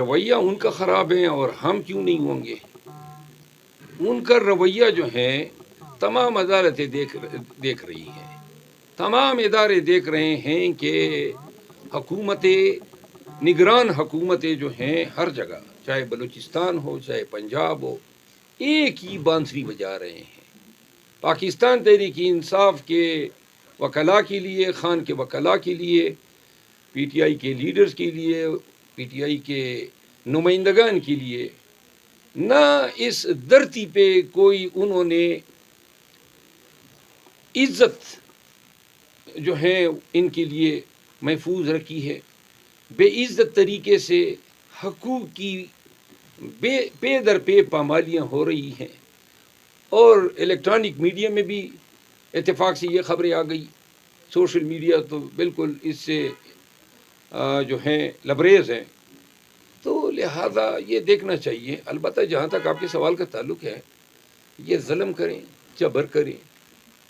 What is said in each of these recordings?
رویہ ان کا خراب ہے اور ہم کیوں نہیں ہوں گے؟ ان کا رویہ جو ہے تمام عدالتیں دیکھ رہی ہیں، تمام ادارے دیکھ رہے ہیں کہ حکومتیں، نگران حکومتیں جو ہیں ہر جگہ، چاہے بلوچستان ہو چاہے پنجاب ہو، ایک ہی بانسری بجا رہے ہیں۔ پاکستان تحریک انصاف کے وکلاء کے لیے، خان کے وکلاء کے لیے، پی ٹی آئی کے لیڈرز کے لیے، پی ٹی آئی کے نمائندگان کے لیے، نہ اس دھرتی پہ کوئی انہوں نے عزت جو ہے ان کے لیے محفوظ رکھی ہے۔ بے عزت طریقے سے حقوق کی پے در پے پامالیاں ہو رہی ہیں، اور الیکٹرانک میڈیا میں بھی اتفاق سے یہ خبریں آ گئی، سوشل میڈیا تو بالکل اس سے جو ہیں لبریز ہیں۔ تو لہذا یہ دیکھنا چاہیے، البتہ جہاں تک آپ کے سوال کا تعلق ہے، یہ ظلم کریں، جبر کریں،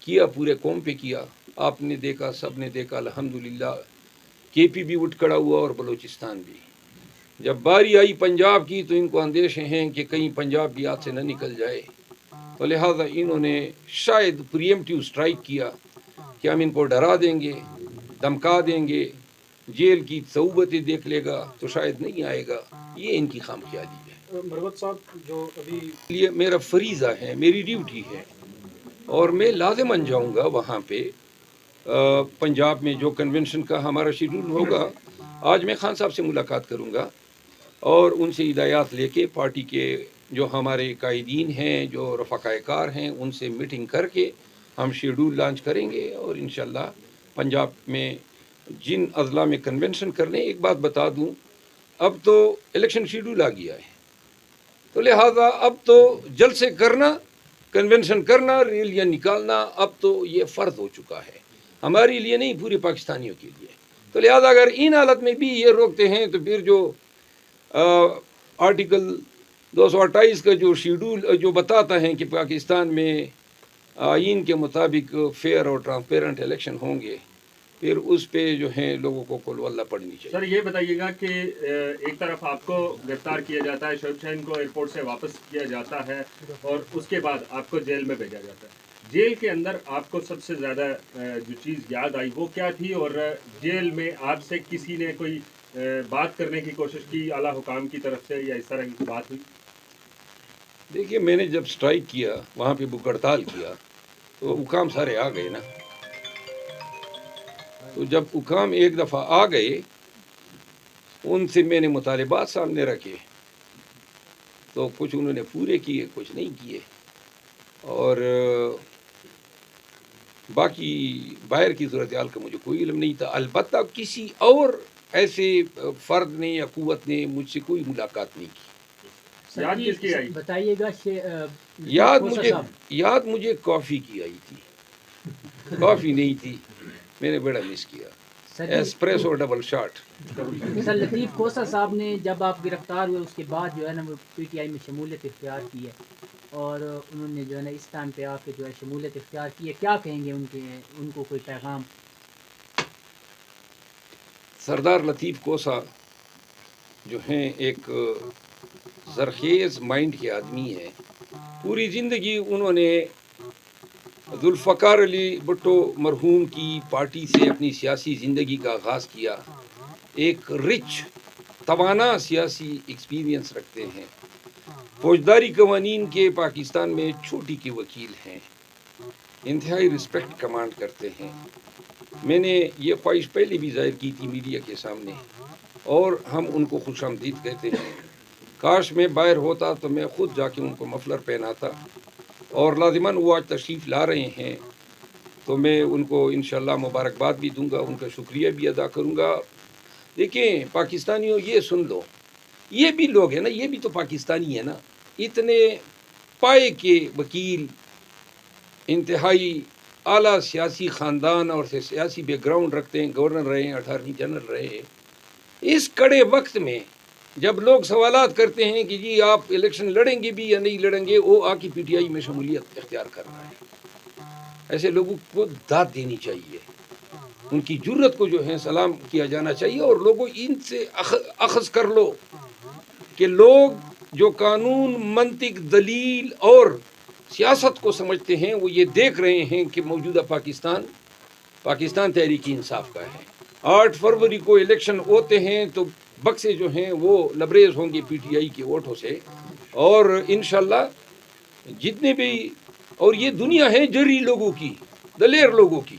کیا پورے قوم پہ کیا، آپ نے دیکھا، سب نے دیکھا، الحمدللہ کے پی بھی اٹھ کھڑا ہوا اور بلوچستان بھی۔ جب باری آئی پنجاب کی تو ان کو اندیشے ہیں کہ کہیں پنجاب بھی ہاتھ سے نہ نکل جائے، تو لہٰذا انہوں نے شاید پریمپٹیو سٹرائک کیا کہ ہم ان کو ڈرا دیں گے، دھمکا دیں گے، جیل کی صعوبتیں دیکھ لے گا تو شاید نہیں آئے گا۔ یہ ان کی خام خیالی ہے۔ مروت صاحب، جو ابھی یہ میرا فریضہ ہے، میری ڈیوٹی ہے، اور میں لازماً جاؤں گا وہاں پہ۔ پنجاب میں جو کنونشن کا ہمارا شیڈول ہوگا، آج میں خان صاحب سے ملاقات کروں گا اور ان سے ہدایات لے کے پارٹی کے جو ہمارے قائدین ہیں، جو رفقائے کار ہیں، ان سے میٹنگ کر کے ہم شیڈول لانچ کریں گے، اور انشاءاللہ پنجاب میں جن اضلاع میں کنونشن کرنے۔ ایک بات بتا دوں، اب تو الیکشن شیڈول آ گیا ہے، تو لہٰذا اب تو جلسے کرنا، کنونشن کرنا، ریلیاں نکالنا اب تو یہ فرض ہو چکا ہے، ہمارے لیے نہیں، پورے پاکستانیوں کے لیے۔ تو لہٰذا اگر ان حالت میں بھی یہ روکتے ہیں تو پھر جو آرٹیکل 228 کا جو شیڈول جو بتاتا ہے کہ پاکستان میں آئین کے مطابق فیئر اور ٹرانسپیرنٹ الیکشن ہوں گے، پھر اس پہ جو ہیں لوگوں کو قل واللہ پڑھنی چاہیے۔ سر یہ بتائیے گا کہ ایک طرف آپ کو گرفتار کیا جاتا ہے، شعیب شاہین کو ایئرپورٹ سے واپس کیا جاتا ہے، اور اس کے بعد آپ کو جیل میں بھیجا جاتا ہے۔ جیل کے اندر آپ کو سب سے زیادہ جو چیز یاد آئی وہ کیا تھی، اور جیل میں آپ سے کسی نے کوئی بات کرنے کی کوشش کی اعلیٰ حکام کی طرف سے، یا اس طرح کی بات ہوئی؟ دیکھیے، میں نے جب سٹرائک کیا، وہاں پہ بھوک ہڑتال کیا، تو حکام سارے آ گئے نا۔ تو جب حکام ایک دفعہ آ گئے، ان سے میں نے مطالبات سامنے رکھے، تو کچھ انہوں نے پورے کیے، کچھ نہیں کیے، اور باقی باہر کی صورتحال کا مجھے کوئی علم نہیں تھا۔ البتہ کسی اور ایسے فرد نے یا قوت نے مجھ سے کوئی ملاقات نہیں کی۔ یاد کس کی آئی؟ بتائیے گا یاد مجھے کافی کی آئی تھی، کافی نہیں تھی، میں نے بڑا مس کیا، ایسپریسو ڈبل شاٹ۔ سر لطیف کوسا صاحب نے جب آپ گرفتار ہوئے اس کے بعد جو ہے نا وہ پی ٹی آئی میں شمولیت اختیار کی ہے، اور انہوں نے جو ہے نا اس ٹائم پہ آ کے جو ہے شمولیت اختیار کی ہے، کیا کہیں گے ان کو کوئی پیغام؟ سردار لطیف کوسا جو ہیں ایک زرخیز مائنڈ کے آدمی ہیں۔ پوری زندگی انہوں نے ذوالفقار علی بھٹو مرحوم کی پارٹی سے اپنی سیاسی زندگی کا آغاز کیا۔ ایک رچ، توانا سیاسی ایکسپیرینس رکھتے ہیں، فوجداری قوانین کے پاکستان میں چھوٹی کے وکیل ہیں، انتہائی رسپیکٹ کمانڈ کرتے ہیں۔ میں نے یہ خواہش پہلے بھی ظاہر کی تھی میڈیا کے سامنے، اور ہم ان کو خوش آمدید کہتے ہیں۔ کاش میں باہر ہوتا تو میں خود جا کے ان کو مفلر پہناتا، اور لازماً وہ آج تشریف لا رہے ہیں تو میں ان کو انشاءاللہ مبارکباد بھی دوں گا، ان کا شکریہ بھی ادا کروں گا۔ دیکھیں پاکستانیوں، یہ سن لو، یہ بھی لوگ ہیں نا، یہ بھی تو پاکستانی ہیں نا، اتنے پائے کے وکیل، انتہائی اعلیٰ سیاسی خاندان اور سیاسی بیک گراؤنڈ رکھتے ہیں، گورنر رہے ہیں، اٹارنی جنرل رہے ہیں۔ اس کڑے وقت میں جب لوگ سوالات کرتے ہیں کہ جی آپ الیکشن لڑیں گے بھی یا نہیں لڑیں گے، وہ آ کے پی ٹی آئی میں شمولیت اختیار کر رہا ہے۔ ایسے لوگوں کو داد دینی چاہیے، ان کی جرت کو جو ہے سلام کیا جانا چاہیے، اور لوگوں ان سے اخذ کر لو، کہ لوگ جو قانون، منطق، دلیل اور سیاست کو سمجھتے ہیں وہ یہ دیکھ رہے ہیں کہ موجودہ پاکستان تحریک انصاف کا ہے. 8 فروری کو الیکشن ہوتے ہیں تو بکسے جو ہیں وہ لبریز ہوں گے پی ٹی آئی کے ووٹوں سے، اور انشاءاللہ جتنے بھی، اور یہ دنیا ہے جری لوگوں کی، دلیر لوگوں کی.